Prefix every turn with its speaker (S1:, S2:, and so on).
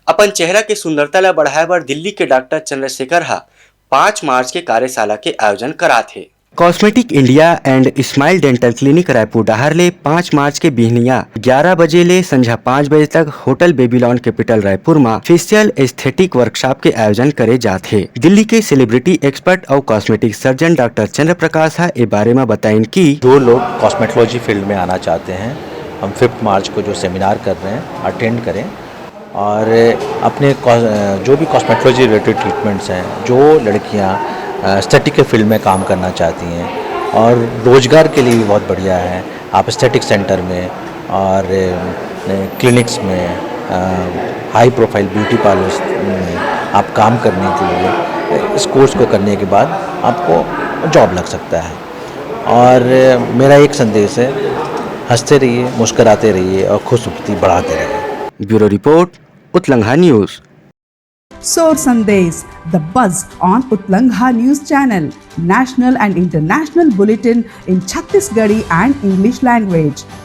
S1: अपन चेहरा के सुंदरता ला बढ़ाए बर दिल्ली के डॉक्टर चंद्रशेखर हा 5 मार्च के कार्यशाला के आयोजन करा थे। Cosmetic India and smile dental clinic Raipur डहार ले 5 मार्च के बिहनिया 11 बजे ले संझा 5 बजे तक होटल बेबीलोन कैपिटल रायपुर में फेशियल एस्थेटिक वर्कशॉप के आयोजन करे जाते। दिल्ली के सेलिब्रिटी एक्सपर्ट और कॉस्मेटिक सर्जन डॉक्टर चंद्र प्रकाश हा ए बारे में बताइन कि
S2: जो लोग कॉस्मेटोलॉजी फील्ड में आना चाहते हैं, हम 5 मार्च को जो सेमिनार कर रहे हैं अटेंड करें और अपने जो भी कॉस्मेटोलॉजी रिलेटेड ट्रीटमेंट्स हैं, जो लड़कियां एस्थेटिक के फील्ड में काम करना चाहती हैं और रोज़गार के लिए भी बहुत बढ़िया है। आप एस्थेटिक सेंटर में और क्लिनिक्स में, हाई प्रोफाइल ब्यूटी पार्लर्स में आप काम करने के लिए इस कोर्स को करने के बाद आपको जॉब लग सकता है। और मेरा एक संदेश है, हंसते रहिए, मुस्कुराते रहिए और खुशबूती बढ़ाते रहिए।
S1: ब्यूरो रिपोर्ट, उत्तलंघा news.
S3: Soar Sandesh, the buzz on Utlangha News Channel, national and international bulletin in Chhattisgarhi and English language.